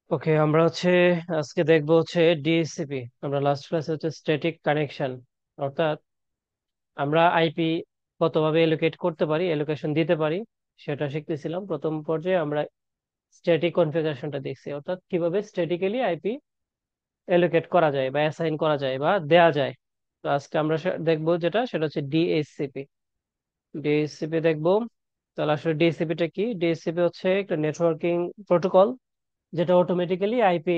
ওকে, আমরা আজকে দেখবো ডিএসসিপি। আমরা লাস্ট ক্লাসে স্ট্যাটিক কানেকশন, অর্থাৎ আমরা আইপি কতভাবে এলোকেট করতে পারি, এলোকেশন দিতে পারি, সেটা শিখতেছিলাম। প্রথম পর্যায়ে আমরা স্ট্যাটিক কনফিগারেশনটা দেখছি, অর্থাৎ কিভাবে স্ট্যাটিক্যালি আইপি এলোকেট করা যায় বা অ্যাসাইন করা যায় বা দেয়া যায়। তো আজকে আমরা দেখবো সেটা হচ্ছে ডিএসসিপি। ডিএসসিপি দেখবো। তাহলে আসলে ডিএসসিপি টা কি? ডিএসসিপি হচ্ছে একটা নেটওয়ার্কিং প্রোটোকল, যেটা অটোমেটিক্যালি আইপি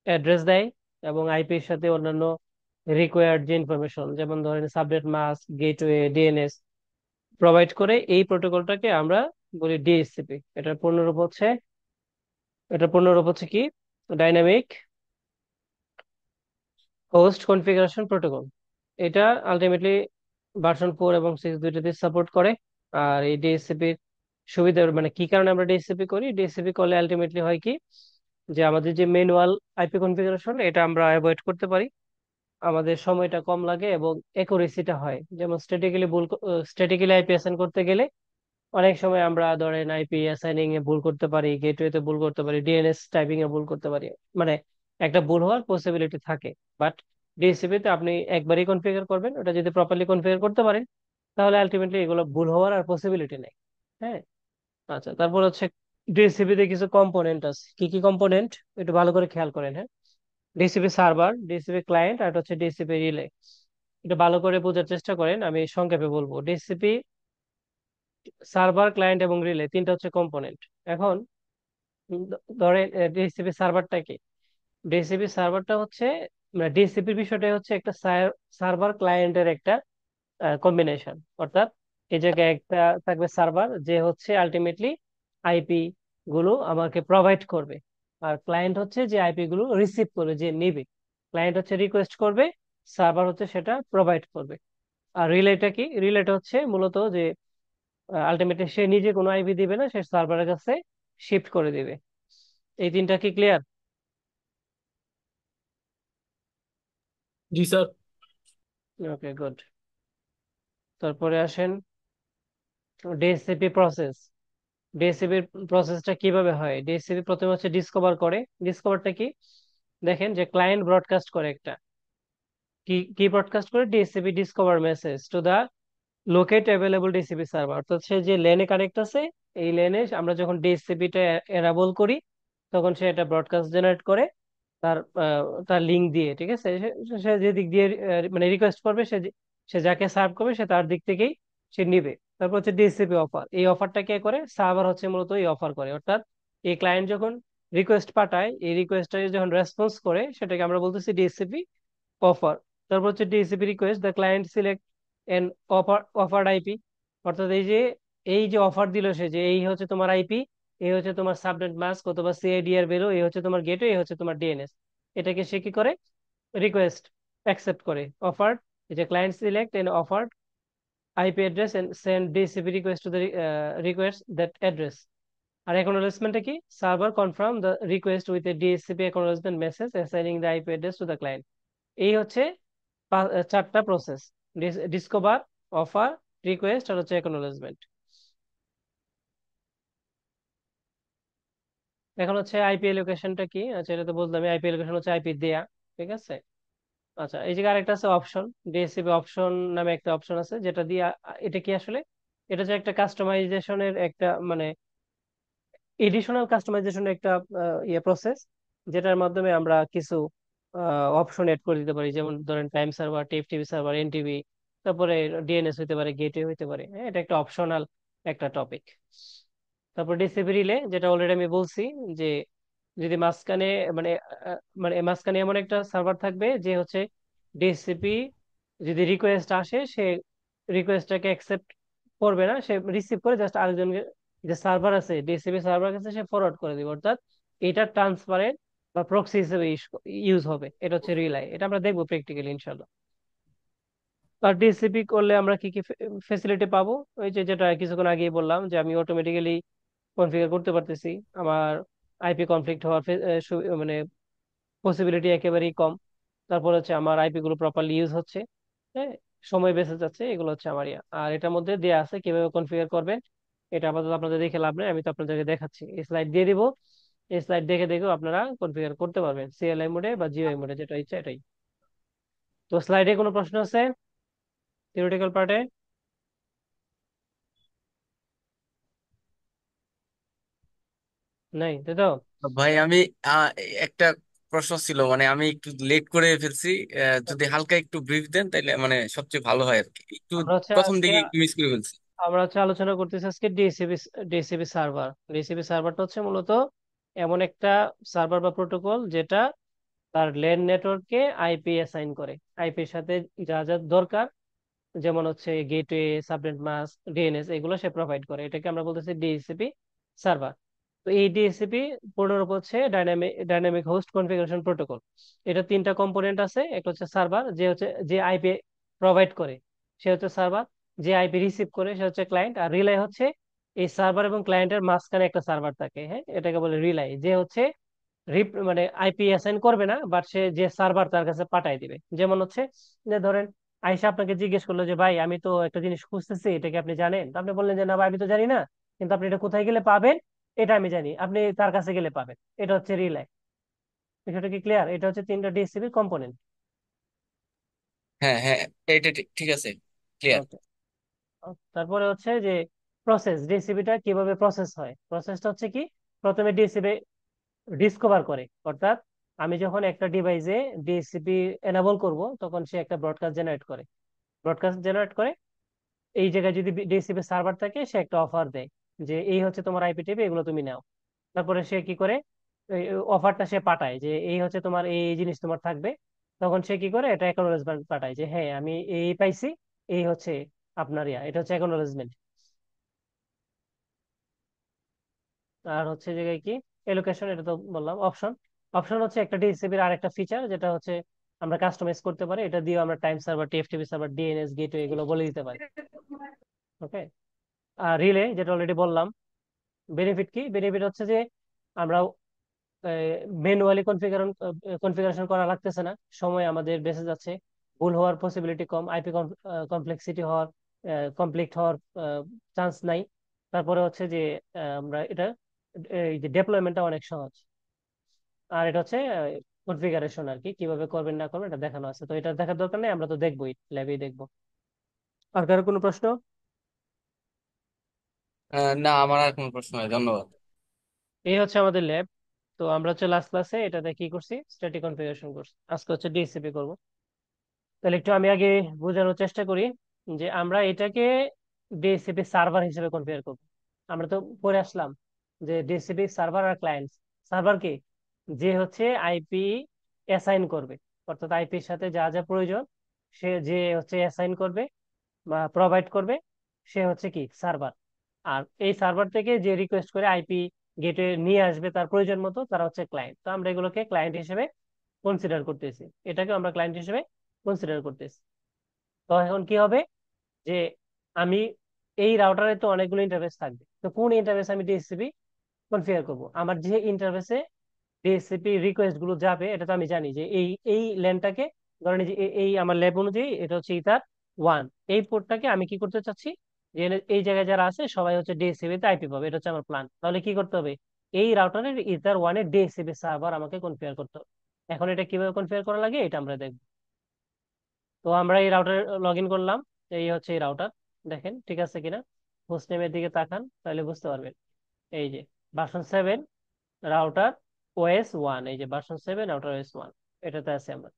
অ্যাড্রেস দেয় এবং আইপির সাথে অন্যান্য রিকোয়ার্ড যে ইনফরমেশন, যেমন ধরেন subnet mask, gateway, DNS provide করে। এই প্রোটোকলটাকে আমরা বলি ডিএসসিপি। এটা পূর্ণরূপ হচ্ছে কি? Dynamic host configuration protocol. এটা আলটিমেটলি ভার্সন 4 এবং 6 দুইটাতে সাপোর্ট করে। আর এই ডিএসসিপির সুবিধা, মানে কি কারণে আমরা ডিএসসিপি করি? ডিএসসিপি করলে আলটিমেটলি হয় কি, যে আমাদের যে ম্যানুয়াল আইপি কনফিগারেশন, এটা আমরা অ্যাভয়েড করতে পারি। আমাদের সময়টা কম লাগে এবং একুরেসিটা হয়। যেমন স্ট্যাটিক্যালি আইপি অ্যাসাইন করতে গেলে অনেক সময় আমরা ধরেন আইপি অ্যাসাইনিং এ ভুল করতে পারি, গেটওয়ে তে ভুল করতে পারি, ডিএনএস টাইপিং এ ভুল করতে পারি। মানে একটা ভুল হওয়ার পসিবিলিটি থাকে। বাট ডিএসসিপি তে আপনি একবারই কনফিগার করবেন, ওটা যদি প্রপারলি কনফিগার করতে পারেন, তাহলে আলটিমেটলি এগুলো ভুল হওয়ার আর পসিবিলিটি নেই। হ্যাঁ। আচ্ছা, তারপর ডিএসসিপি তে কিছু কম্পোনেন্ট আছে। কি কি কম্পোনেন্ট? একটু ভালো করে খেয়াল করেন। হ্যাঁ। ডিসিপি সার্ভার, ডিসিপি ক্লায়েন্ট, আর হচ্ছে ডিসিপি রিলে। এটা ভালো করে বোঝার চেষ্টা করেন, আমি সংক্ষেপে বলবো। ডিসিপি সার্ভার, ক্লায়েন্ট এবং রিলে, তিনটা হচ্ছে কম্পোনেন্ট। এখন ধরেন ডিসিপি সার্ভারটা কি? ডিসিপি সার্ভারটা হচ্ছে, মানে ডিসিপির বিষয়টা হচ্ছে একটা সার্ভার ক্লায়েন্টের একটা কম্বিনেশন। অর্থাৎ এই জায়গায় একটা থাকবে সার্ভার, যে আলটিমেটলি আইপি গুলো আমাকে প্রোভাইড করবে। আর ক্লায়েন্ট হচ্ছে যে আইপি গুলো রিসিভ করবে, যে নিবে। ক্লায়েন্ট হচ্ছে রিকোয়েস্ট করবে, সার্ভার হচ্ছে সেটা প্রোভাইড করবে। আর রিলেটা কি? রিলেটা হচ্ছে মূলত যে আলটিমেটলি সে নিজে কোনো আইপি দিবে না, সে সার্ভারের কাছে শিফট করে দিবে। এই তিনটা কি ক্লিয়ার? জি স্যার। ওকে, গুড। তারপরে আসেন ডিএসসিপি প্রসেস। ডিএসসিপির প্রসেসটা কিভাবে হয়? ডিএসসিপি প্রথমে ডিসকভার করে। ডিসকভারটা কি? দেখেন যে ক্লায়েন্ট ব্রডকাস্ট করে একটা, কি কি ব্রডকাস্ট করে? DHCP discover message to the locate available DHCP server. অর্থাৎ সে যে লেনে কানেক্ট আছে, এই লেনে আমরা যখন ডিএসসিপি টা এনাবল করি, তখন সে একটা ব্রডকাস্ট জেনারেট করে তার তার লিঙ্ক দিয়ে। ঠিক আছে? সে যে দিক দিয়ে মানে রিকোয়েস্ট করবে, সে যাকে সার্ভ করবে সে তার দিক থেকেই সে নিবে। তারপর ডিএসসিপি অফার। এই অফারটা কে করে? সার্ভার মূলত এই অফার করে। অর্থাৎ এই ক্লায়েন্ট যখন রিকোয়েস্ট পাঠায়, এই রিকোয়েস্টটা যখন রেসপন্স করে, সেটাকে আমরা বলতেছি ডিএসসিপি অফার। তারপর DSCP request, the client select an offered IP. অর্থাৎ এই যে অফার দিল সে, যে এই হচ্ছে তোমার আইপি, এই হচ্ছে তোমার সাবনেট মাস্ক অথবা সিআইডিআর ভ্যালু, এই হচ্ছে তোমার গেটওয়ে, এই হচ্ছে তোমার ডিএনএস। এটাকে সে কি করে? রিকোয়েস্ট অ্যাকসেপ্ট করে। অফার্ড, এই যে client select an offered IP address and send DSCP request to the request that address. আর অ্যাকনোলেজমেন্টটা কি? Server confirm the request with a DSCP acknowledgement message assigning the IP address to the client. এই হচ্ছে চারটা process: discover, offer, request আর acknowledgement. এখন IP লোকেশনটা কি? আচ্ছা, এটা তো বললাম। আইপি লোকেশন হচ্ছে আইপি দেয়া। ঠিক আছে। আচ্ছা, এই জায়গায় আরেকটা আছে অপশন। ডিএসসিপি অপশন নামে একটা অপশন আছে, যেটা দিয়ে এটা কি আসলে, এটা যে একটা কাস্টমাইজেশনের একটা, মানে এডিশনাল কাস্টমাইজেশনের একটা প্রসেস, যেটার মাধ্যমে আমরা কিছু অপশন এড করে দিতে পারি। যেমন ধরেন time server, TFTP server, NTV, তারপরে ডিএনএস হইতে পারে, গেটওয়ে হইতে পারে। হ্যাঁ, এটা একটা অপশনাল একটা টপিক। তারপর ডিসিপি রিলে, যেটা অলরেডি আমি বলছি, যে যদি মাঝখানে, মানে মাঝখানে এমন একটা সার্ভার থাকবে যে ডিসিপি, যদি রিকোয়েস্ট আসে, সে রিকোয়েস্টটাকে অ্যাকসেপ্ট করবে না, সে রিসিভ করে জাস্ট আরেকজনকে, যে সার্ভার আছে ডিসিপি সার্ভার কাছে, সে ফরওয়ার্ড করে দিবে। অর্থাৎ এটা ট্রান্সপারেন্ট বা প্রক্সি হিসেবে ইউজ হবে। এটা হচ্ছে রিলাই। এটা আমরা দেখবো প্র্যাকটিক্যালি ইনশাল্লাহ। আর ডিসিপি করলে আমরা কি কি ফেসিলিটি পাবো? ওই যে যেটা কিছুক্ষণ আগেই বললাম, যে আমি অটোমেটিক্যালি কনফিগার করতে পারতেছি। আমার আইপি কনফ্লিক্ট হওয়ার মানে পসিবিলিটি একেবারেই কম। তারপর আমার আইপি গুলো প্রপারলি ইউজ হচ্ছে। হ্যাঁ, সময় বেঁচে যাচ্ছে। এগুলো আমার ইয়া। আর এটার মধ্যে দেয়া আছে কিভাবে কনফিগার করবেন। এটা আপাতত আপনাদের দেখে লাভ নেই, আমি তো আপনাদেরকে দেখাচ্ছি, এই স্লাইড দিয়ে দিব। এই স্লাইড দেখে দেখেও আপনারা কনফিগার করতে পারবেন সিএলআই মোডে বা জিইউআই মোডে, যেটা ইচ্ছা এটাই। তো স্লাইডে কোনো প্রশ্ন আছে থিওরিটিক্যাল পার্টে? নাই, তাই তো? ভাই আমি আহ, একটা প্রশ্ন ছিল, মানে আমি একটু লেট করে ফেলছি। যদি আচ্ছা, হালকা একটু ব্রিফ দেন তাহলে মানে সবচেয়ে ভালো হয় আর কি। একটু আমরা হচ্ছে প্রথম আজকে দিকে একটু মিস করে ফেলছি। আলোচনা করতেছি আজকে ডিসিবি। ডিসিবি সার্ভার, ডিসিবি সার্ভারটা হচ্ছে মূলত এমন একটা সার্ভার বা প্রোটোকল যেটা তার লেন নেটওয়ার্ককে আইপি অ্যাসাইন করে। আইপির সাথে যা যা দরকার, যেমন হচ্ছে গেটওয়ে, সাবনেট মাস্ক, ডিএনএস, এগুলো সে প্রোভাইড করে। এটাকে আমরা বলতেছি ডিএসসিপি সার্ভার। তো এই ডিএসসিপি পূর্ণরূপ হচ্ছে ডাইনামিক হোস্ট কনফিগারেশন প্রোটোকল। এটা তিনটা কম্পোনেন্ট আছে। একটা হচ্ছে সার্ভার, যে আইপি প্রোভাইড করে, সে হচ্ছে সার্ভার। যে আইপি রিসিভ করে, সে হচ্ছে ক্লায়েন্ট। আর রিলাই হচ্ছে এই সার্ভার এবং ক্লায়েন্টের মাঝখানে একটা সার্ভার থাকে, হ্যাঁ, এটাকে বলে রিলাই। যে হচ্ছে মানে আইপি অ্যাসাইন করবে না, বাট সে যে সার্ভার তার কাছে পাঠায় দিবে। যেমন হচ্ছে যে ধরেন আয়সা আপনাকে জিজ্ঞেস করলো যে ভাই আমি তো একটা জিনিস খুঁজতেছি, এটা কি আপনি জানেন? তো আপনি বললেন যে না ভাই, আমি তো জানি না, কিন্তু আপনি এটা কোথায় গেলে পাবেন এটা আমি জানি, আপনি তার কাছে গেলে পাবেন। এটা হচ্ছে রিলাই। বিষয়টা কি ক্লিয়ার? এটা হচ্ছে তিনটা ডিসিপি কম্পোনেন্ট। হ্যাঁ হ্যাঁ, এটা ঠিক আছে, ক্লিয়ার। ওকে। তারপরে হচ্ছে যে প্রসেস, ডিসিপিটা কিভাবে প্রসেস হয়। প্রসেসটা হচ্ছে কি, প্রথমে ডিসিপি ডিসকভার করে, অর্থাৎ আমি যখন একটা ডিভাইসে ডিসিপি এনাবল করব, তখন সে একটা ব্রডকাস্ট জেনারেট করে। ব্রডকাস্ট জেনারেট করে এই জায়গায় যদি ডিসিপি সার্ভার থাকে, সে একটা অফার দেয় যে এই হচ্ছে তোমার আইপি টিপি, এগুলো তুমি নাও। তারপরে সে কি করে, অফারটা সে পাঠায় যে এই হচ্ছে তোমার এই জিনিস তোমার থাকবে। তখন সে কি করে, এটা অ্যাকনোলেজমেন্ট পাঠায় যে হ্যাঁ আমি এই পাইছি, এই হচ্ছে আপনার এটা হচ্ছে অ্যাকনোলেজমেন্ট। আর হচ্ছে জায়গায় কি এলোকেশন, এটা তো বললাম। অপশন, অপশন হচ্ছে একটা ডিসিপির আর একটা ফিচার, যেটা হচ্ছে আমরা কাস্টমাইজ করতে পারি। এটা দিয়ে আমরা time server, TFTP server, DNS, gateway, এগুলো বলে দিতে পারি। ওকে। আর রিলে, যেটা অলরেডি বললাম। বেনিফিট কি, বেনিফিট হচ্ছে যে আমরা ম্যানুয়ালি কনফিগারেশন করা লাগতেছে না, সময় আমাদের বেঁচে যাচ্ছে, ভুল হওয়ার পসিবিলিটি কম, আইপি কমপ্লেক্সিটি হওয়ার, কমপ্লিট হওয়ার চান্স নাই। তারপরে হচ্ছে যে আমরা এটা এই যে ডেপ্লয়মেন্টটা অনেক সহজ। আর এটা হচ্ছে কনফিগারেশন আর কি, কিভাবে করবেন না করবেন এটা দেখানো আছে। তো এটা দেখার দরকার নেই, আমরা তো দেখবোই, ল্যাবেই দেখবো। আর কারো কোনো প্রশ্ন? না, আমার আর কোনো প্রশ্ন নাই, ধন্যবাদ। এই হচ্ছে আমাদের ল্যাব। তো আমরা হচ্ছে লাস্ট ক্লাসে এটাতে কি করছি, স্ট্যাটিক কনফিগারেশন করছি। আজকে হচ্ছে ডিসিপি করব। তাহলে একটু আমি আগে বোঝানোর চেষ্টা করি যে আমরা এটাকে ডিএসসিপি সার্ভার হিসেবে কনফিগার করব। আমরা তো পড়ে আসলাম যে ডিএসসিপি সার্ভার আর ক্লায়েন্ট। সার্ভার কি, যে হচ্ছে আইপি অ্যাসাইন করবে, অর্থাৎ আইপির সাথে যা যা প্রয়োজন সে যে হচ্ছে অ্যাসাইন করবে বা প্রোভাইড করবে, সে হচ্ছে কি সার্ভার। আর এই সার্ভার থেকে যে রিকোয়েস্ট করে আইপি গেটে নিয়ে আসবে তার প্রয়োজন মতো, তারা হচ্ছে ক্লায়েন্ট। তো আমরা এগুলোকে ক্লায়েন্ট হিসেবে কনসিডার করতেছি, এটাকে আমরা ক্লায়েন্ট হিসেবে কনসিডার করতেছি। তো এখন কি হবে যে আমি এই রাউটারে তো অনেকগুলো ইন্টারফেস থাকবে, তো কোন ইন্টারফেস আমি ডিএসসিপি কনফিগার করব? আমার যে ইন্টারফেসে ডিএসসিপি রিকোয়েস্ট গুলো যাবে, এটা তো আমি জানি যে এই এই ল্যানটাকে, ধরেন এই যে এই আমার ল্যাব অনুযায়ী এটা হচ্ছে ইথার ওয়ান। এই পোর্টটাকে আমি কি করতে চাচ্ছি, যে এই জায়গায় যারা আছে সবাই হচ্ছে ডিএসসিপি তে আইপি পাবে, এটা হচ্ছে আমার প্ল্যান। তাহলে কি করতে হবে, এই রাউটারের ইথার ওয়ানের ডিএসসিপি সার্ভার আমাকে কনফিগার করতে হবে। এখন এটা কিভাবে কনফিগার করা লাগে এটা আমরা দেখবো। তো আমরা এই রাউটার লগ ইন করলাম। এই হচ্ছে এই রাউটার, দেখেন ঠিক আছে কিনা। হোস্ট নেমের দিকে তাকান, তাহলে বুঝতে পারবেন। এই যে ভার্সন 7, রাউটার OS 1, এই যে ভার্সন 7 রাউটার OS 1, এটাতে আছে আমরা।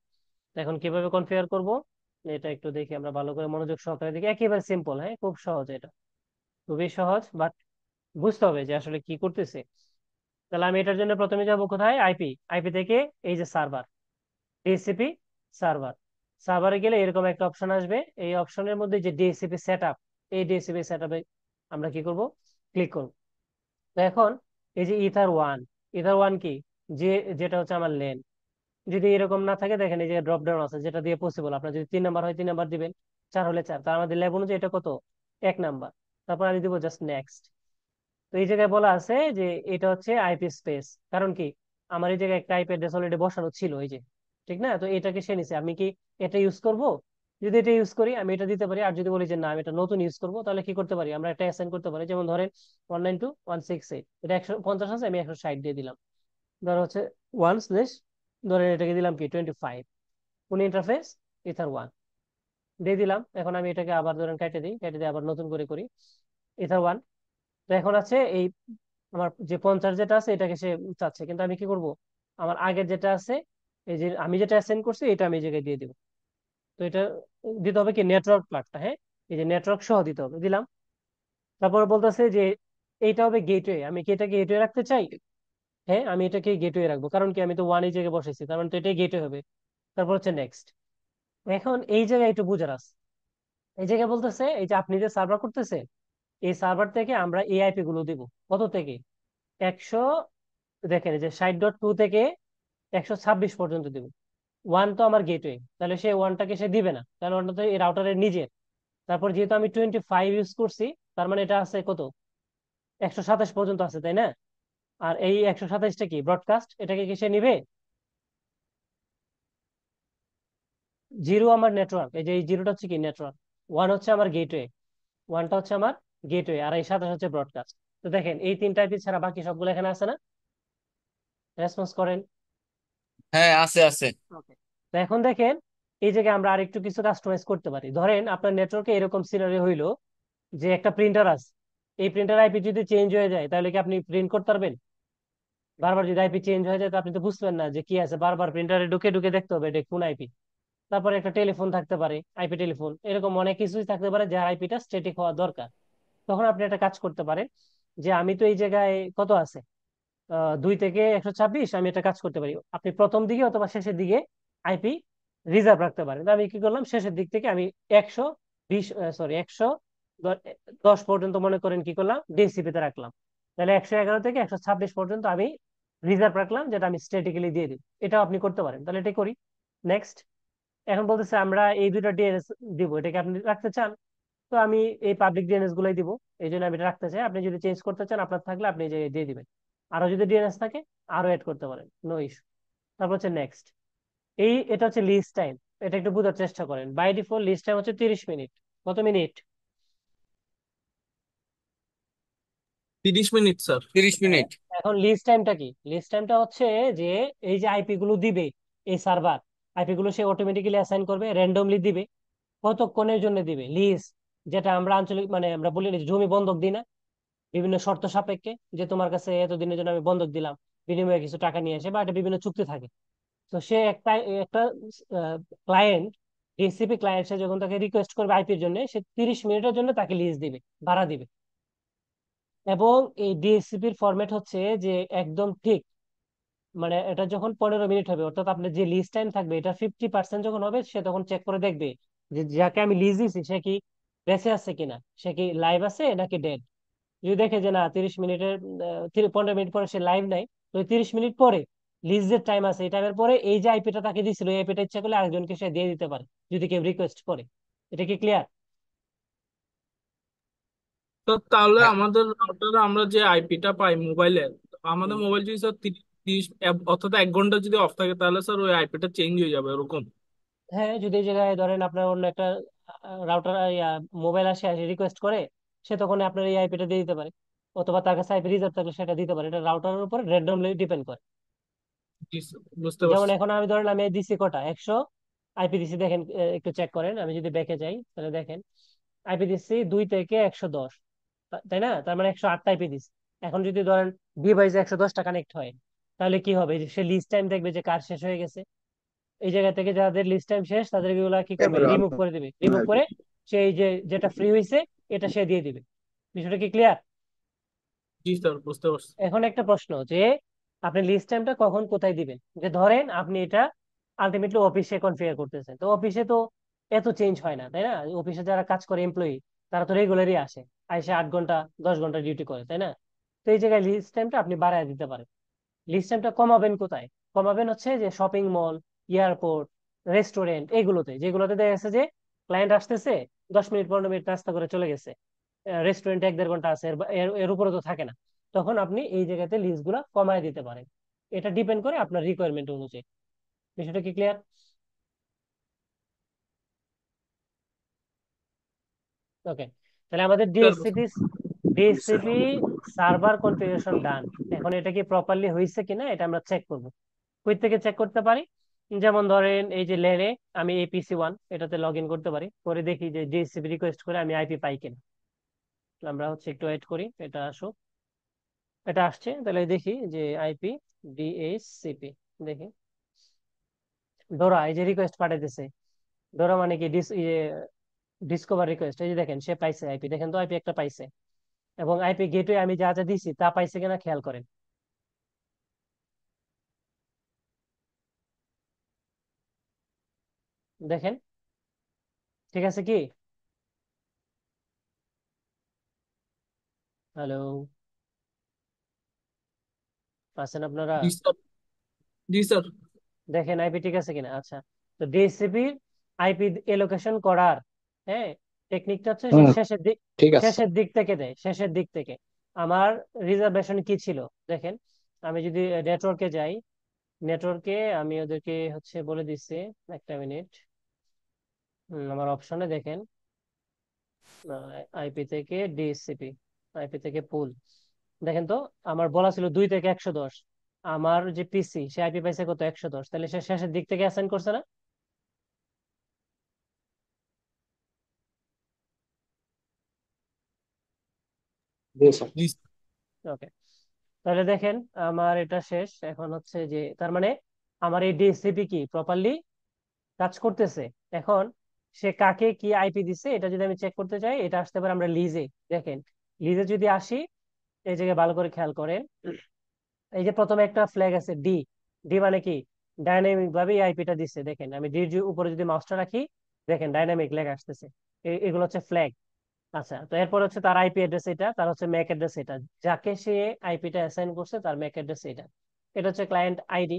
তো এখন কিভাবে কনফিগার করব এটা একটু দেখি, আমরা ভালো করে মনোযোগ সহকারে দেখি। একেবারে সিম্পল, হ্যাঁ, খুব সহজ এটা, খুবই সহজ, বাট বুঝতে হবে যে আসলে কি করতেছে। তাহলে আমি এটার জন্য প্রথমে যাব কোথায়, আইপি। আইপি থেকে এই যে সার্ভার, ডিএসসিপি সার্ভার। সার্ভারে গেলে এরকম একটা অপশন আসবে, এই অপশনের মধ্যে যে ডিএসসিপি সেটআপ, এই ডিএসসিপি সেটআপে আমরা কি করব, ক্লিক করব। তো এখন এই যে ইথার 1, ইথার 1 কি, যে যেটা হচ্ছে আমার লেন। যদি এরকম না থাকে, দেখেন এই যে ড্রপ ডাউন আছে, যেটা দিয়ে পসিবল। আপনার যদি 3 নাম্বার হয় 3 নাম্বার দিবেন, 4 হলে 4। তার আমাদের ল্যাব অনুযায়ী এটা কত, 1 নাম্বার। তারপর আমি দিব জাস্ট নেক্সট। তো এই জায়গায় বলা আছে যে এটা হচ্ছে আইপি স্পেস। কারণ কি, আমার এই জায়গায় একটা আইপি অ্যাড্রেস অলরেডি বসানো ছিল, এই যে, ঠিক না? তো এটাকে সে নিছে, আমি কি এটা ইউজ করব? যদি এটা ইউজ করি আমি এটা দিতে পারি। আর যদি বলি যে না আমি এটা নতুন ইউজ করবো, তাহলে কি করতে পারি, আমরা একটা অ্যাসাইন করতে পারি। যেমন ধরেন 192.168, এটা 150 আছে, আমি 160 দিয়ে দিলাম। ধরো হচ্ছে 1 স্ল্যাশ, ধরেন এটাকে দিলাম কি 25, কোন ইন্টারফেস, ইথার 1 দিয়ে দিলাম। এখন আমি এটাকে আবার ধরেন কেটে দিই, কেটে দিয়ে আবার নতুন করে করি ইথার 1। তো এখন আছে এই আমার যে 50 যেটা আছে এটাকে সে চাচ্ছে, কিন্তু আমি কি করব, আমার আগের যেটা আছে, এই যে আমি যেটা অ্যাসাইন করছি এটা আমি এই জায়গায় দিয়ে দিব। তো এটা দিতে হবে কি নেটওয়ার্ক প্লাগটা, হ্যাঁ, এই যে নেটওয়ার্ক সহ দিতে হবে, দিলাম। তারপরে বলতেছে যে এইটা হবে গেটওয়ে, আমি কি এটাকে গেটওয়ে রাখতে চাই? হ্যাঁ, আমি এটাকে গেটওয়ে রাখবো, কারণ কি আমি তো 1 এই জায়গায় বসেছি, তার মানে তো এটাই গেটওয়ে হবে। তারপর হচ্ছে নেক্সট। এখন এই জায়গায় একটু বুঝার আছে। এই জায়গায় বলতেছে এই যে আপনি যে সার্ভার করতেছে, এই সার্ভার থেকে আমরা এআইপি গুলো দিব। কত থেকে? 100, দেখেন এই যে 60.2 থেকে 126 পর্যন্ত দিব। 1 তো আমার গেটওয়ে, তাহলে সে 1টাকে সে দিবে না, কারণ ওটা তো এই রাউটারের নিজের। তারপর যেহেতু আমি 25 ইউজ করছি, তার মানে এটা আছে কত, 127 পর্যন্ত আছে, তাই না? আর এই 127টা কি ব্রডকাস্ট, এটাকে কি সে নিবে? জিরো আমার নেটওয়ার্ক, এই যে এই জিরোটা হচ্ছে কি নেটওয়ার্ক, 1 হচ্ছে আমার গেটওয়ে, 1টা হচ্ছে আমার গেটওয়ে, আর এই 27 হচ্ছে ব্রডকাস্ট। তো দেখেন এই তিনটা আইপি ছাড়া বাকি সবগুলো এখানে আছে না? রেসপন্স করেন। হ্যাঁ, আছে আছে। ওকে। তো এখন দেখেন এই জায়গায় আমরা আরেকটু কিছু কাস্টমাইজ করতে পারি। ধরেন আপনার নেটওয়ার্কে এরকম সিনারি হইলো যে একটা প্রিন্টার আছে, এই প্রিন্টার আইপি যদি চেঞ্জ হয়ে যায় তাহলে কি আপনি প্রিন্ট করতে পারবেন? বারবার যদি আইপি চেঞ্জ হয়ে যায় তো আপনি তো বুঝবেন না যে কি আছে, বারবার প্রিন্টারে ঢুকে ঢুকে দেখতে হবে এটা কোন আইপি। তারপরে একটা টেলিফোন থাকতে পারে, আইপি টেলিফোন, এরকম অনেক কিছুই থাকতে পারে যার আইপিটা স্ট্যাটিক হওয়া দরকার। তখন আপনি একটা কাজ করতে পারেন যে আমি তো এই জায়গায় কত আছে, 2 থেকে 126, আমি একটা কাজ করতে পারি, আপনি প্রথম দিকে অথবা শেষের দিকে আইপি রিজার্ভ রাখতে পারেন। তো আমি কি করলাম, শেষের দিক থেকে আমি 120, সরি 110 পর্যন্ত মনে করেন কি করলাম ডিসিপি তে রাখলাম। তাহলে 111 থেকে 126 পর্যন্ত আমি রিজার্ভ রাখলাম, যেটা আমি স্ট্যাটিক্যালি দিয়ে দিই। এটাও আপনি করতে পারেন, তাহলে এটাই করি। নেক্সট। এখন বলতেছে আমরা এই দুটো ডিএনএস দিব, এটাকে আপনি রাখতে চান? তো আমি এই পাবলিক ডিএনএস গুলাই দিব, এই জন্য আমি এটা রাখতে চাই। আপনি যদি চেঞ্জ করতে চান আপনার থাকলে আপনি যে দিয়ে দিবেন, আরো যদি ডিএনএস থাকে আরো এড করতে পারেন, নো ইস্যু। তারপর হচ্ছে নেক্সট। এটা হচ্ছে লিস্ট টাইম, এটা একটু বোঝার চেষ্টা করেন। বাই ডিফল্ট লিস্ট টাইম হচ্ছে 30 মিনিট। কত মিনিট? 30 minute sir. হ্যাঁ। তিরিশ মিনিট। এখন লিস্ট টাইমটা কি? লিস্ট টাইমটা হচ্ছে যে এই যে আইপি গুলো দিবে, এই সার্ভার আইপি গুলো সে অটোমেটিক্যালি অ্যাসাইন করবে, র্যান্ডমলি দিবে। কতক্ষণের জন্য দিবে লিস্ট, যেটা আমরা আঞ্চলিক মানে আমরা বলি না যে জমি বন্ধক দিই না বিভিন্ন শর্ত সাপেক্ষে, যে তোমার কাছে এতদিনের জন্য আমি বন্ধক দিলাম, বিনিময়ে কিছু টাকা নিয়ে আসে, বা একটা বিভিন্ন চুক্তি থাকে। তো সে একটা একটা ক্লায়েন্ট, ডিসিপি ক্লায়েন্ট, সে যখন তাকে রিকোয়েস্ট করবে আইপির জন্য, সে 30 মিনিটের জন্য তাকে লিজ দিবে, ভাড়া দিবে। এবং এই ডিএসসিপির ফরম্যাট হচ্ছে যে একদম ঠিক, মানে এটা যখন 15 মিনিট হবে, অর্থাৎ আপনার যে লিজ টাইম থাকবে এটা 50% যখন হবে, সে তখন চেক করে দেখবে যে যাকে আমি লিজ দিছি সে কি বেঁচে আছে কিনা, সে কি লাইভ আছে নাকি ডেড। যদি দেখে যে না 30 মিনিটের 15 মিনিট পরে সে লাইভ নাই, তো 30 মিনিট পরে লিজের টাইম আছে, এই টাইমের পরে এই যে আইপিটা তাকে দিছিল এই আইপিটা ইচ্ছা করলে আরেকজনকে সে দিয়ে দিতে পারে, যদি কেউ রিকোয়েস্ট করে। এটা কি ক্লিয়ার? তো তাহলে হ্যাঁ আমাদের রাউটারে আমরা যে আইপিটা পাই মোবাইলে, আমাদের মোবাইল যদি স্যার 30 অর্থাৎ 1 ঘন্টা যদি অফ থাকে তাহলে স্যার ওই আইপিটা চেঞ্জ হয়ে যাবে এরকম? হ্যাঁ, যদি এই জায়গায় ধরেন আপনার অন্য একটা রাউটার মোবাইল আসে আসে রিকোয়েস্ট করে, সে তখন আপনার এই আইপিটা দিয়ে দিতে পারে, অথবা তার কাছে আইপি রিজার্ভ থাকলে সেটা দিতে পারে। এটা রাউটারের উপর র্যান্ডমলি ডিপেন্ড করে। জি স্যার, বুঝতে যেমন পারছি। এখন আমি ধরেন আমি দিছি কটা, 100 আইপি দিছি, দেখেন একটু চেক করেন, আমি যদি ব্যাকে যাই তাহলে দেখেন আইপি দিচ্ছি 2 থেকে 110, তাই না? তার মানে 108 আইপি দিচ্ছি। এখন যদি ধরেন ডিভাইসে 110টা কানেক্ট হয়, তাহলে কি হবে, যে সে লিস্ট টাইম দেখবে যে কার শেষ হয়ে গেছে। এই জায়গা থেকে যাদের লিস্ট টাইম শেষ তাদের এগুলা কি করবে, রিমুভ করে দিবে, রিমুভ করে সেই যে যেটা ফ্রি হয়েছে এটা সে দিয়ে দিবে। বিষয়টা কি ক্লিয়ার? জি স্যার, বুঝতে পারছি। এখন একটা প্রশ্ন যে আপনি লিস্ট টাইমটা কখন কোথায় দিবেন? যে ধরেন আপনি এটা আলটিমেটলি অফিসে কনফিগার করতেছেন, তো অফিসে তো এত চেঞ্জ হয় না, তাই না? অফিসে যারা কাজ করে এমপ্লয়ি, তারা তো রেগুলারই আসে, আইসে 8 ঘন্টা 10 ঘন্টা ডিউটি করে, তাই না? তো এই জায়গায় লিস্ট টাইমটা আপনি বাড়ায় দিতে পারেন। লিস্ট টাইমটা কমাবেন কোথায়? কমাবেন হচ্ছে যে শপিং মল, এয়ারপোর্ট, রেস্টুরেন্ট, এগুলোতে যেগুলোতে দেখা যাচ্ছে যে ক্লায়েন্ট আসতেছে 10 মিনিট 15 মিনিট নাস্তা করে চলে গেছে, রেস্টুরেন্টে 1-1.5 ঘন্টা আছে, এর এর উপরে তো থাকে না। তখন আপনি এই জায়গাতে লিস্ট গুলা কমায় দিতে পারেন। এটা ডিপেন্ড করে আপনার রিকোয়ারমেন্ট অনুযায়ী। বিষয়টা কি ক্লিয়ার? ওকে। তাহলে আমাদের sir, DSCP DSCP server configuration done. এখন এটা কি প্রপারলি হয়েছে কিনা এটা আমরা চেক করব। কই থেকে চেক করতে পারি? যেমন ধরেন এই যে লেনে আমি APC1 এটাতে লগ ইন করতে পারি, করে দেখি যে ডিএসসিপি রিকোয়েস্ট করে আমি আইপি পাই কিনা। আমরা হচ্ছে একটু ওয়েট করি এটা আসুক। এটা আসছে, তাহলে দেখি যে আইপি ডিএসসিপি, দেখি ডোরা এই যে রিকোয়েস্ট পাঠাইতেছে। ডোরা মানে কি ডিসকভার রিকোয়েস্ট, এই যে দেখেন সে পাইছে আইপি, দেখেন তো আইপি একটা পাইছে। এবং আইপি গেটওয়ে আমি যা যা দিছি তা পাইছে কিনা খেয়াল করেন, দেখেন ঠিক আছে কি? হ্যালো, আছেন আপনারা? জি স্যার। জি স্যার। দেখেন আইপি ঠিক আছে কিনা। আচ্ছা, তো ডিএসসিপির আইপি এলোকেশন করার, হ্যাঁ, টেকনিকটা হচ্ছে সে হুম, শেষের দিক, ঠিক আছে। শেষের দিক থেকে দেয়, শেষের দিক থেকে। আমার রিজার্ভেশন কি ছিল দেখেন, আমি যদি নেটওয়ার্কে যাই, নেটওয়ার্কে আমি ওদেরকে হচ্ছে বলে দিচ্ছি, একটা মিনিট। আমার অপশনে দেখেন আইপি থেকে ডিএসসিপি, আইপি থেকে পুল, দেখেন তো আমার বলা ছিল 2 থেকে 110। আমার যে পিসি সে আইপি পাইছে কত? 110, তাহলে সে শেষের দিক থেকে অ্যাসাইন করছে না? জি স্যার। জি স্যার। ওকে, তাহলে দেখেন আমার এটা শেষ। এখন হচ্ছে যে তার মানে আমার এই ডিএসসিপি কি প্রপারলি কাজ করতেছে। এখন সে কাকে কি আইপি দিছে এটা যদি আমি চেক করতে চাই, এটা আসতে পারে আমরা লিজে। দেখেন লিজে যদি আসি, এই জায়গায় ভালো করে খেয়াল করেন, এই যে প্রথমে একটা ফ্ল্যাগ আছে ডি। ডি মানে কি ডাইনামিক ভাবে আইপিটা দিচ্ছে। দেখেন আমি ডির উপরে যদি মাউসটা রাখি, দেখেন ডাইনামিক লেখা আসতেছে। এগুলো হচ্ছে ফ্ল্যাগ। আচ্ছা, তো এরপর হচ্ছে তার আইপি অ্যাড্রেস এটা, তার হচ্ছে ম্যাক অ্যাড্রেস এটা, যাকে সে আইপিটা অ্যাসাইন করছে তার ম্যাক অ্যাড্রেস এটা। এটা হচ্ছে ক্লায়েন্ট আইডি।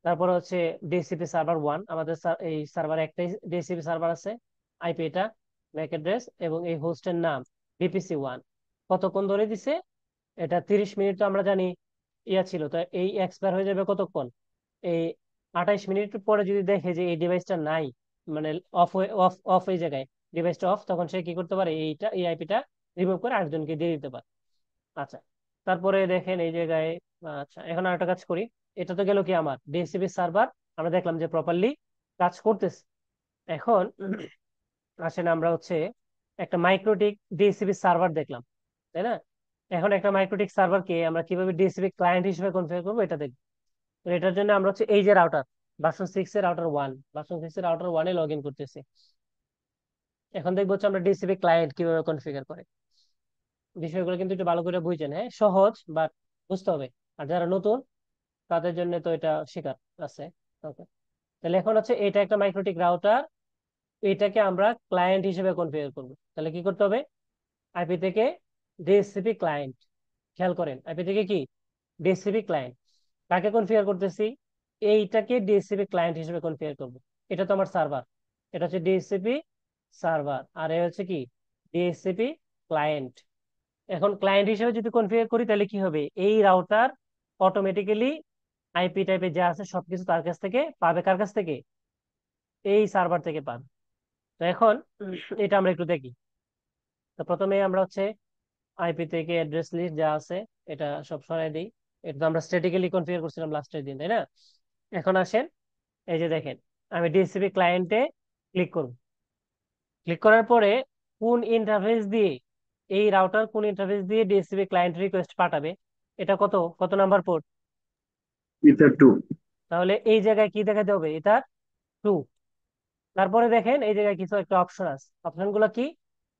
তারপর হচ্ছে DHCP সার্ভার 1, আমাদের এই সার্ভার একটাই ডিএসসিপি সার্ভার আছে, আইপি এটা, ম্যাক অ্যাড্রেস এবং এই হোস্টের নাম BPC1। কতক্ষণ ধরে দিছে? এটা 30 মিনিট, তো আমরা জানি ইয়া ছিল, তো এই এক্সপায়ার হয়ে যাবে কতক্ষণ? এই 28 মিনিট পরে যদি দেখে যে এই ডিভাইসটা নাই, মানে অফ অফ অফ এই জায়গায় ডিভাইসটা অফ, তখন সে কি করতে পারে? এই আইপিটা রিমুভ করে আরেকজনকে দিয়ে দিতে পারে। আচ্ছা, তারপরে দেখেন এই জায়গায়, আচ্ছা এখন আরেকটা কাজ করি। এটা তো গেল কি আমার ডিএসসিপি সার্ভার, আমরা দেখলাম যে প্রপারলি কাজ করতেছে। এখন আসেন আমরা হচ্ছে একটা মাইক্রোটিক ডিএসসিপি সার্ভার দেখলাম, তাই না? এখন একটা মাইক্রোটিক সার্ভারকে আমরা কিভাবে ডিএসসিপি ক্লায়েন্ট হিসেবে কনফিগার করবো এটা দেখবো। তো এটার জন্য আমরা হচ্ছে এই যে রাউটার ভার্সন 6 এর রাউটার 1, ভার্সন 6 এর রাউটার 1-এ লগ ইন করতেছি। এখন দেখবো হচ্ছে আমরা ডিএসসিপি ক্লায়েন্ট কিভাবে কনফিগার করে। বিষয়গুলো কিন্তু একটু ভালো করে বুঝছেন, হ্যাঁ, সহজ বাট বুঝতে হবে। আর যারা নতুন তাদের জন্য তো এটা শেখার আছে। ওকে, তাহলে এখন হচ্ছে এটা একটা মাইক্রোটিক রাউটার, এটাকে আমরা ক্লায়েন্ট হিসেবে কনফিগার করবো। তাহলে কি করতে হবে? আইপি থেকে ডিএসসিপি ক্লায়েন্ট, খেয়াল করেন আইপি থেকে কি ডিএসসিপি ক্লায়েন্ট, কাকে কনফিগার করতেছি? এইটাকে ডিএসসিপি ক্লায়েন্ট হিসেবে কনফিগার করব। এটা তো আমার সার্ভার, এটা হচ্ছে ডিএসসিপি সার্ভার, আর এ হচ্ছে কি ডিএসসিপি ক্লায়েন্ট। এখন ক্লায়েন্ট হিসেবে যদি কনফিগার করি তাহলে কি হবে? এই রাউটার অটোমেটিক্যালি আইপি টাইপে যা আছে সবকিছু তার কাছ থেকে পাবে। কার কাছ থেকে? এই সার্ভার থেকে পাবে। তো এখন এটা আমরা একটু দেখি। তো প্রথমে আমরা হচ্ছে আইপি থেকে অ্যাড্রেস লিস্ট যা আছে এটা সব সরাই দিই। এটা তো আমরা স্ট্যাটিক্যালি কনফিগার করছিলাম লাস্টের দিন, তাই না? এখন আসেন, এই যে দেখেন আমি ডিএসসিপি ক্লায়েন্টে ক্লিক করব। ক্লিক করার পরে কোন ইন্টারফেস দিয়ে এই রাউটার, কোন ইন্টারফেস দিয়ে ডিএসসিপি ক্লায়েন্ট রিকোয়েস্ট পাঠাবে? এটা কত কত নাম্বার পোর্ট? ইথার 2। তাহলে এই জায়গায় কি দেখাতে হবে? এটা 2। তারপরে দেখেন এই জায়গায় কিছু একটা অপশন আছে, অপশন গুলো কি?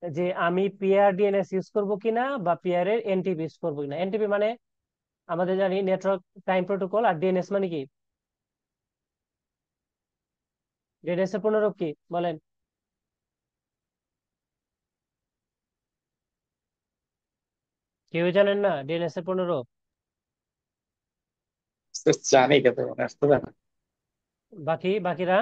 যে আমি পিআর ডিএনএস ইউজ করবো কিনা বা পিআর এর এনটিপি ইউজ করবো কিনা। এনটিপি মানে আমাদের জানি নেটওয়ার্ক টাইম প্রোটোকল, আর ডিএনএস মানে কি? ডিএনএস এর পুনরূপ কি বলেন? কেউ জানেন না ডিএনএস এর পুনরূপ? স্যার জানি কত মনে আসতে পারে। বাকিরা?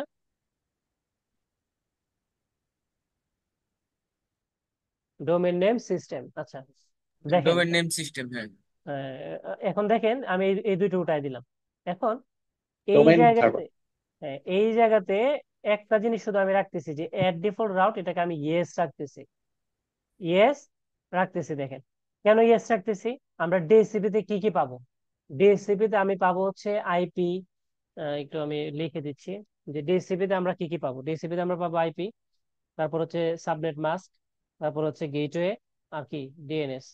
Domain name system. আচ্ছা, দেখেন ডোমেন নেম সিস্টেম, হ্যাঁ। এখন দেখেন আমি এই দুটো উঠাই দিলাম। এখন এই ডোমেন জায়গাতে, সার্ভার। এই জায়গাতে একটা জিনিস শুধু আমি রাখতেছি যে এড ডিফল্ট রাউট, এটাকে আমি ইয়েস রাখতেছি, ইয়েস রাখতেছি। দেখেন কেন ইয়েস রাখতেছি? আমরা ডিএসসিপি তে কি কি পাবো? ডিএসসিপি তে আমি পাবো হচ্ছে আইপি, একটু আমি লিখে দিচ্ছি যে ডিএসসিপি তে আমরা কি কি পাবো। ডিএসসিপি তে আমরা পাবো আইপি, তারপর হচ্ছে সাবনেট মাস্ক, তারপর হচ্ছে গেটওয়ে, আর কি ডিএনএস,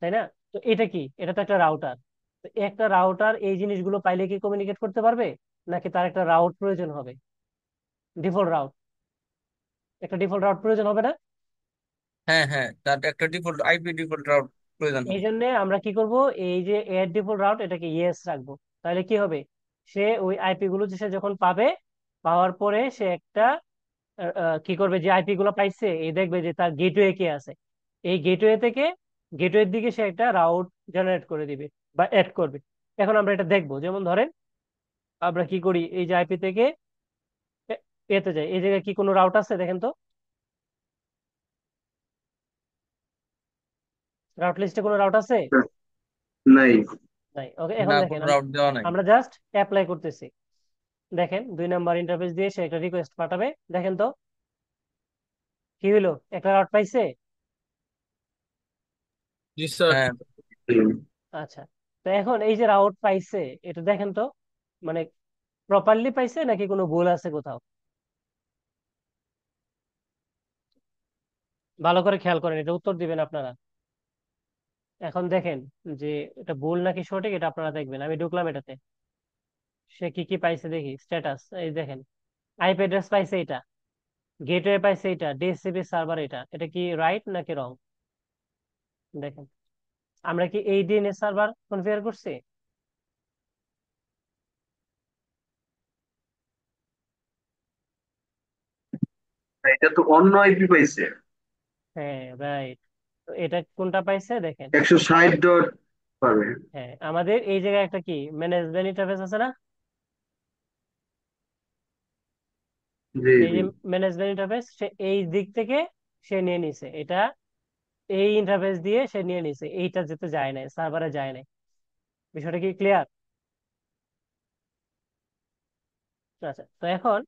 তাই না? তো এটা কি? এটা তো একটা রাউটার। তো একটা রাউটার এই জিনিসগুলো পাইলে কি কমিউনিকেট করতে পারবে, নাকি তার একটা রাউট প্রয়োজন হবে? ডিফল্ট রাউট, একটা ডিফল্ট রাউট প্রয়োজন হবে না? হ্যাঁ হ্যাঁ, তার একটা ডিফল্ট আইপি ডিফল্ট রাউট প্রয়োজন এই হবে। জন্য আমরা কি করব, এই যে এর ডিফল্ট রাউট এটাকে ইয়েস রাখবো। তাহলে কি হবে, সে ওই আইপি গুলো সে যখন পাবে, পাওয়ার পরে সে একটা কি করবে, যে আইপি গুলো পাইছে এই দেখবে যে তার গেটওয়ে কে আছে, এই গেটওয়ে থেকে গেটওয়ের দিকে সে একটা রাউট জেনারেট করে দিবে বা অ্যাড করবে। এখন আমরা এটা দেখবো, যেমন ধরেন আমরা কি করি, এই যে আইপি থেকে এতে যাই, এই জায়গায় কি কোনো রাউট আছে দেখেন তো? রাউট লিস্টে কোনো রাউট আছে? নাই। নাই। ওকে, এখন না, দেখেন কোনো রাউট দেওয়া নাই। আমরা জাস্ট অ্যাপ্লাই করতেছি। দেখেন 2 নাম্বার ইন্টারফেস দিয়ে সে একটা রিকোয়েস্ট পাঠাবে, দেখেন তো কি হইলো, একটা রাউট পাইছে। জি স্যার। হ্যাঁ আচ্ছা, তো এখন এই যে রাউট পাইছে, এটা দেখেন তো, মানে প্রপারলি পাইছে নাকি কোনো ভুল আছে কোথাও? ভালো করে খেয়াল করেন, এটা উত্তর দিবেন আপনারা। এখন দেখেন যে এটা ভুল নাকি সঠিক, এটা আপনারা দেখবেন। আমি ঢুকলাম এটাতে, সে কি কি পাইছে দেখি স্ট্যাটাস। এই দেখেন, আইপি অ্যাড্রেস পাইছে এটা, গেটওয়ে পাইছে এটা, ডিএসসিপি সার্ভার এটা, এটা কি রাইট নাকি রং? দেখেন, আমরা কি এই ডিএনএস সার্ভার কনফিগার করছি? এটা তো অন্য আইপি পাইছে। হ্যাঁ, রাইট। তো এটা কোনটা পাইছে দেখেন। 160 পাবে। হ্যাঁ, আমাদের এই জায়গায় একটা কি ম্যানেজমেন্ট ইন্টারফেস আছে না? জি এই জি। যে ম্যানেজমেন্ট ইন্টারফেস, সে এই দিক থেকে সে নিয়ে নিছে এটা, এই ইন্টারফেস দিয়ে সে নিয়ে নিছে, এইটা যেতে যায় নাই, সার্ভারে যায় নাই। বিষয়টা কি ক্লিয়ার? আচ্ছা, তো এখন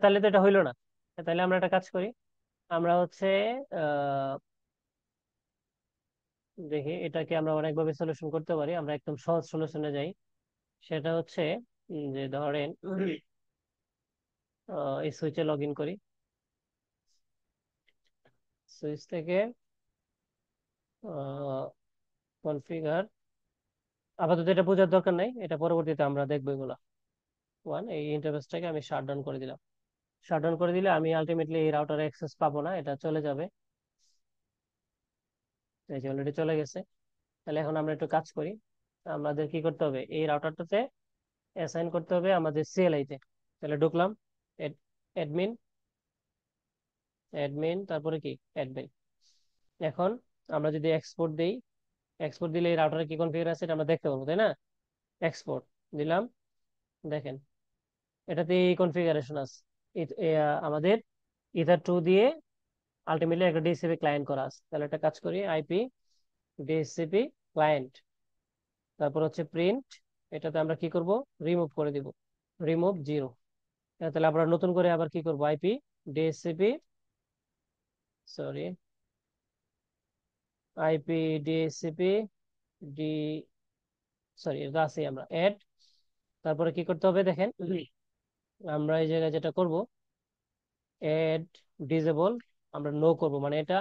তাহলে তো এটা হইলো না। তাহলে আমরা একটা কাজ করি, আমরা হচ্ছে আহ দেখি এটাকে আমরা অনেকভাবে সলিউশন করতে পারি, আমরা একদম সহজ সলিউশনে যাই। সেটা হচ্ছে যে ধরেন এই সুইচে লগ ইন করি, সুইচ থেকে কনফিগার, আপাতত এটা বোঝার দরকার নাই, এটা পরবর্তীতে আমরা দেখবো এগুলা। এই ইন্টারফেসটাকে আমি শাট ডাউন করে দিলাম। শাট ডাউন করে দিলে আমি আলটিমেটলি এই রাউটারে অ্যাক্সেস পাবো না, এটা চলে যাবে। এই যে অলরেডি চলে গেছে। তাহলে এখন আমরা একটু কাজ করি, আমাদের কি করতে হবে, এই রাউটারটাতে অ্যাসাইন করতে হবে আমাদের সিএলআই তে। তাহলে ঢুকলাম, অ্যাডমিন, অ্যাডমিন, তারপরে কি অ্যাডমিন। এখন আমরা যদি এক্সপোর্ট দেই, এক্সপোর্ট দিলে এই রাউটারে কি কনফিগার আছে এটা আমরা দেখতে পাবো, তাই না? এক্সপোর্ট দিলাম, দেখেন এটাতে এই কনফিগারেশন আছে। আমাদের ইথার 2 দিয়ে আলটিমেটলি একটা ডিএসসিপি ক্লায়েন্ট করা আছে। তাহলে একটা কাজ করি, আইপি ডিএসসিপি ক্লায়েন্ট, তারপর হচ্ছে প্রিন্ট, এটাতে আমরা কি করব, রিমুভ করে দিব, রিমুভ 0। তাহলে আমরা নতুন করে আবার কি করব, IP DSCP, sorry, IP DSCP D, sorry এটা আছে, আমরা এড, তারপরে কি করতে হবে দেখেন, আমরা এই জায়গায় যেটা করব, এড ডিসেবল, আমরা নো করব, মানে এটা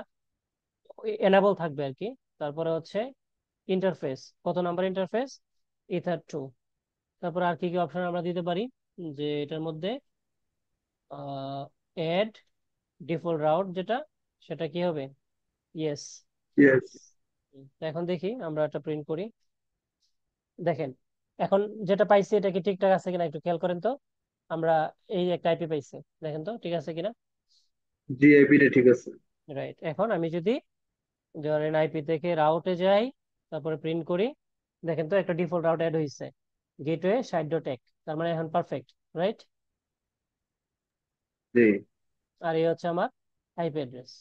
এনাবল থাকবে আর কি। তারপরে হচ্ছে ইন্টারফেস, কত নাম্বার ইন্টারফেস, ইথার 2। তারপর আর কি কি অপশন আমরা দিতে পারি, যে এটার মধ্যে এড ডিফল্ট রাউট যেটা, সেটা কি হবে, ইয়েস। ইয়েস। এখন দেখি আমরা একটা প্রিন্ট করি, দেখেন এখন যেটা পাইছি এটা কি ঠিকঠাক আছে কিনা একটু খেয়াল করেন তো। আমরা এই একটা আইপি পাইছি, দেখেন তো ঠিক আছে কিনা। জি আইপিটা ঠিক আছে। রাইট, এখন আমি যদি ধরেন আইপি থেকে রাউটে যাই, তারপরে প্রিন্ট করি, দেখেন তো একটা ডিফল্ট রাউট অ্যাড হয়েছে, গেটওয়ে সাইড.টেক, তার মানে এখন পারফেক্ট, রাইট? জি। আর এই হচ্ছে আমার আইপি অ্যাড্রেস।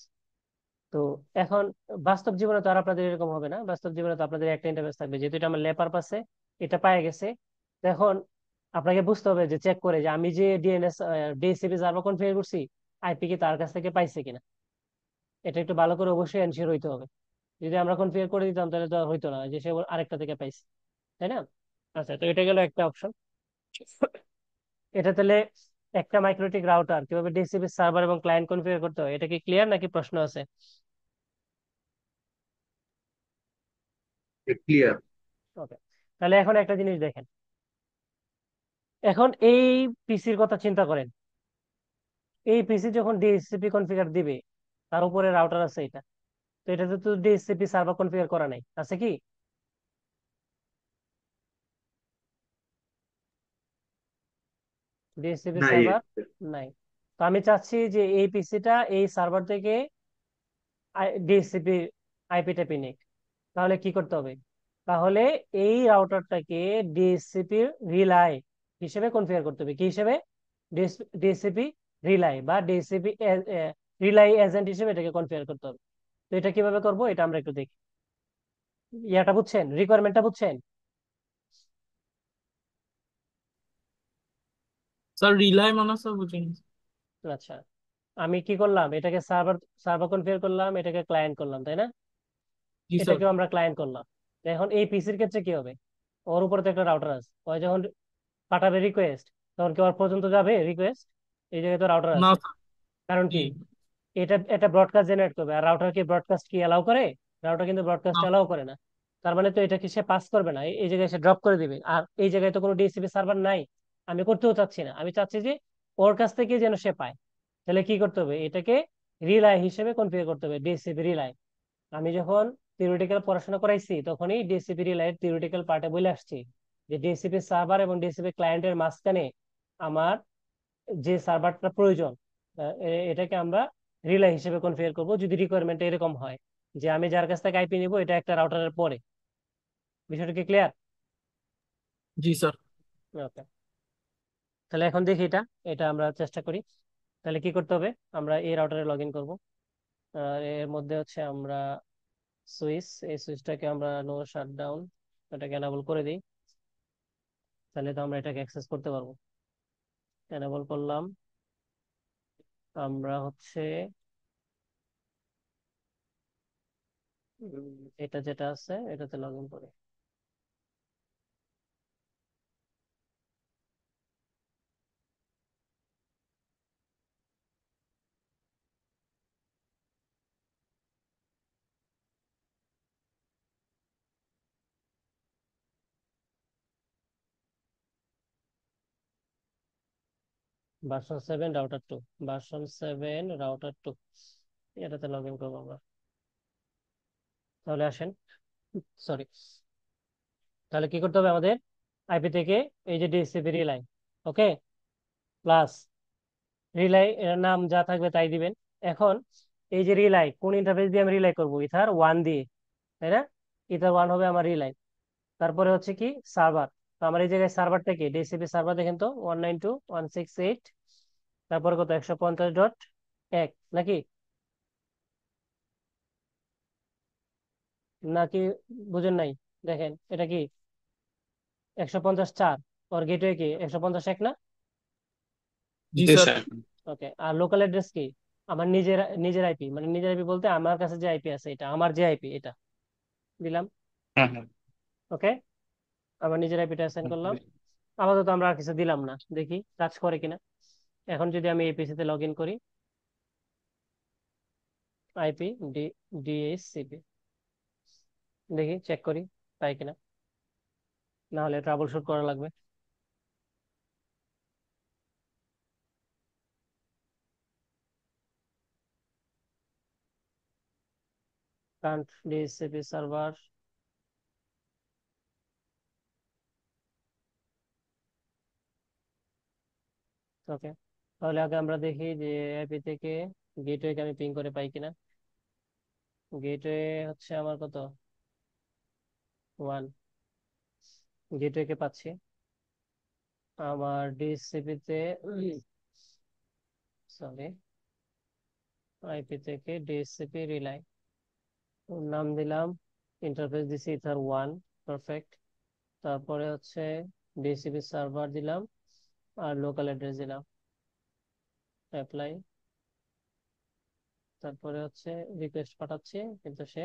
তো এখন বাস্তব জীবনে তো আর আপনাদের এরকম হবে না, বাস্তব জীবনে তো আপনাদের একটা ইন্টারফেস থাকবে, যেহেতু এটা আমার ল্যাপার পাশে, এটা পায়ে গেছে। তো এখন আপনাকে বুঝতে হবে যে চেক করে যে আমি যে ডিএনএস ডিএসসিপি সার্ভার কনফিগার করছি, আইপি কি তার কাছ থেকে পাইছে কিনা, এটা একটু ভালো করে অবশ্যই এনশিওর হইতে হবে। যদি আমরা কনফিগার করে দিতাম তাহলে তো আর হইতো না, যে সে আরেকটা থেকে পাইছে, তাই না? আচ্ছা, তো এটা গেল একটা অপশন। এটা তাহলে একটা মাইক্রোটিক রাউটার কিভাবে ডিসিপি সার্ভার এবং ক্লায়েন্ট কনফিগার করতে হয়, এটা কি ক্লিয়ার নাকি প্রশ্ন আছে? ক্লিয়ার। ওকে, তাহলে এখন একটা জিনিস দেখেন। এখন এই পিসির কথা চিন্তা করেন। এই পিসি যখন ডিএসসিপি কনফিগার দিবে, তার উপরে রাউটার আছে এটা, তো এটাতে তো ডিএসসিপি সার্ভার কনফিগার করা নাই, আছে কি? ডিএসসিপি নাই। সার্ভার নাই। তো আমি চাচ্ছি যে এই পিসিটা এই সার্ভার থেকে ডিএসসিপি আইপি টাইপি নিক। তাহলে কি করতে হবে? তাহলে এই রাউটারটাকে ডিএসসিপি রিলাই হিসেবে কনফিগার করতে হবে। কি হিসেবে? ডিএসসিপি রিলাই বা ডিএসসিপি রিলাই এজেন্ট হিসেবে এটাকে কনফিগার করতে হবে। তো এটা কিভাবে করব, এটা আমরা একটু দেখি। ইয়াটা বুঝছেন, রিকোয়ারমেন্টটা বুঝছেন? স্যার রিলাই মানে স্যার বুঝিনি। আচ্ছা, আমি কি করলাম, এটাকে সার্ভার সার্ভার কনফিগার করলাম, এটাকে ক্লায়েন্ট করলাম, তাই না? জি স্যার। এটাকেও আমরা ক্লায়েন্ট করলাম। তো এখন এই পিসির ক্ষেত্রে কি হবে? ওর উপরে তো একটা রাউটার আছে, ও যখন পাঠাবে রিকোয়েস্ট, তখন কি ওর পর্যন্ত যাবে রিকোয়েস্ট? এই জায়গায় তো রাউটার না আছে। স্যার। কারণ জি। কি? এটা একটা ব্রডকাস্ট জেনারেট করবে, আর রাউটার কি ব্রডকাস্ট কি অ্যালাউ করে? রাউটার কিন্তু ব্রডকাস্ট না। অ্যালাউ করে না। তার মানে তো এটা কি সে পাস করবে না, এই জায়গায় সে ড্রপ করে দিবে। আর এই জায়গায় তো কোনো ডিএসসিপি সার্ভার নাই, আমি করতেও চাচ্ছি না। আমি চাচ্ছি যে ওর কাছ থেকে যেন সে পায়। তাহলে কি করতে হবে? এটাকে রিলাই হিসেবে কনফিগার করতে হবে, ডিএসসিপি রিলাই। আমি যখন থিওরিটিক্যাল পড়াশোনা করাইছি, তখনই ডিএসসিপি রিলাই এর থিওরিটিক্যাল পার্টে বলে আসছি যে ডিএসসিপি সার্ভার এবং ডিএসসিপি ক্লায়েন্টের মাঝখানে আমার যে সার্ভারটা প্রয়োজন, এটাকে আমরা রিলাই হিসেবে কনফিগার করব যদি রিকোয়ারমেন্ট এরকম হয় যে আমি যার কাছ থেকে আইপি নিব এটা একটা রাউটারের পরে। বিষয়টা কি ক্লিয়ার? জি স্যার। ওকে, তাহলে এখন দেখি এটা এটা আমরা চেষ্টা করি। তাহলে কি করতে হবে? আমরা এই রাউটারে লগ ইন করবো। আর এর মধ্যে হচ্ছে আমরা এই সুইচটাকে আমরা নো শাটডাউন, এটাকে এনাবল করে দিই। তাহলে তো আমরা এটাকে অ্যাক্সেস করতে পারবো। এনাবল করলাম। আমরা হচ্ছে এটা যেটা আছে এটাতে লগ ইন করি। ভার্সন 7 রাউটার 2, ভার্সন 7 রাউটার 2, এটাতে লগ ইন করবো আমরা। তাহলে আসেন, সরি, তাহলে কি করতে হবে আমাদের? আইপি থেকে এই যে ডিএসসিপি রিলাই, ওকে, প্লাস রিলাই এর নাম যা থাকবে তাই দিবেন। এখন এই যে রিলাই, কোন ইন্টারফেস দিয়ে আমি রিলাই করবো? ইথার 1 দিয়ে, তাই না? ইথার 1 হবে আমার রিলাই। তারপরে হচ্ছে কি? সার্ভার। তো আমার এই জায়গায় সার্ভারটা কি? ডিএসসিপি সার্ভার দেখেন তো, 192.168, তারপরে কত, 150.1 নাকি? নাকি বুঝেন নাই? দেখেন এটা কি, 154। ওর গেটওয়ে কি 151 না? জি জি স্যার। স্যার। ওকে, আর লোকাল অ্যাড্রেস কি? আমার নিজের নিজের আইপি, মানে নিজের আইপি বলতে আমার কাছে যে আইপি আছে, এটা আমার যে আইপি এটা দিলাম। হ্যাঁ হ্যাঁ। ওকে, আমার নিজের আইপিটা অ্যাসাইন হুম, করলাম। আপাতত আমরা আর কিছু দিলাম না, দেখি কাজ করে কিনা। এখন যদি আমি এই পিসিতে লগ ইন করি, আইপি ডিএসসিপি, দেখি চেক করি পাই কিনা, না হলে ট্রাবল শুট করা লাগবে। Kant DSCP server. ওকে, তাহলে আগে আমরা দেখি যে আইপি থেকে গেটওয়ে আমি পিং করে পাই কিনা। গেটওয়ে হচ্ছে আমার কত, 1, গেটওয়ে কে পাচ্ছি। আমার ডিএসসিপি তে, সরি, আইপি থেকে ডিএসসিপি রিলাই, নাম দিলাম, ইন্টারফেস দিছি ইথার 1, পারফেক্ট। তারপরে হচ্ছে ডিএসসিপি সার্ভার দিলাম, আর লোকাল অ্যাড্রেস দিলাম, অ্যাপ্লাই। তারপরে হচ্ছে রিকোয়েস্ট পাঠাচ্ছি, কিন্তু সে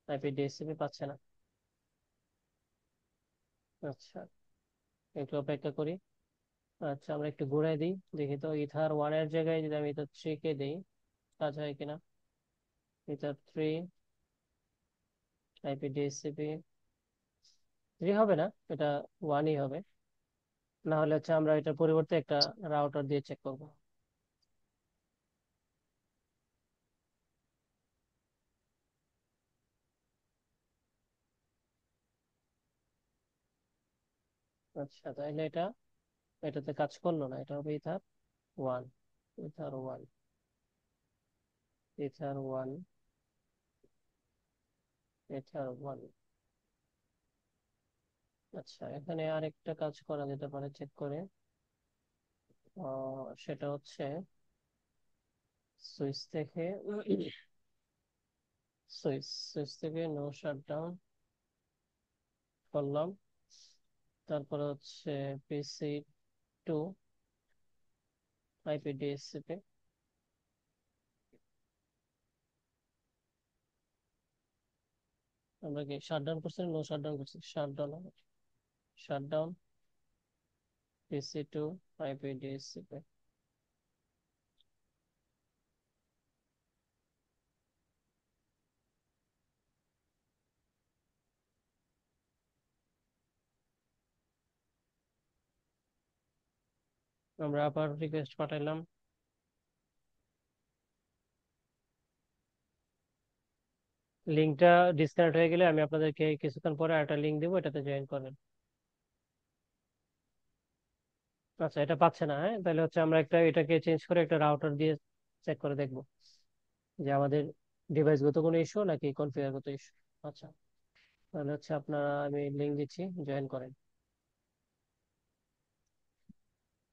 আইপি ডিএসসিপি পাচ্ছে না। আচ্ছা, একটু অপেক্ষা করি। আচ্ছা, আমরা একটু ঘুরাই দিই, দেখি তো ইথার ওয়ানের জায়গায় যদি আমি ইথার থ্রি কে দিই কাজ হয় কিনা। Ether three, IP DSCP three হবে না, এটা ওয়ানই হবে। না হলে হচ্ছে আমরা এটার পরিবর্তে একটা রাউটার দিয়ে চেক করব। আচ্ছা, তাহলে এটাতে কাজ করলো না, এটা হবে ether one. Ether one, ether one, ether one. আচ্ছা, এখানে আরেকটা কাজ করা যেতে পারে চেক করে। সেটা হচ্ছে সুইচ থেকে সুইচ থেকে নো শাটডাউন করলাম। তারপরে হচ্ছে পিসি টু, আইপি ডিএসসিপি। আমরা কি শাটডাউন করছি, নো শাটডাউন করছি? শাটডাউন, শাটডাউন পিসি টু, আইপি ডিএসসিপি। আমরা আবার রিকোয়েস্ট পাঠাইলাম। লিঙ্কটা ডিসকানেক্ট হয়ে গেলে আমি আপনাদেরকে কিছুক্ষণ পরে একটা লিঙ্ক দেবো, এটাতে জয়েন করেন। আচ্ছা, এটা পাচ্ছে না, হ্যাঁ, তাহলে হচ্ছে আমরা এটাকে চেঞ্জ করে একটা রাউটার দিয়ে চেক করে দেখবো যে আমাদের ডিভাইসগত কোনো ইস্যু নাকি কনফিগারগত ইস্যু। আচ্ছা, তাহলে হচ্ছে আপনারা, আমি লিঙ্ক দিচ্ছি, জয়েন করেন।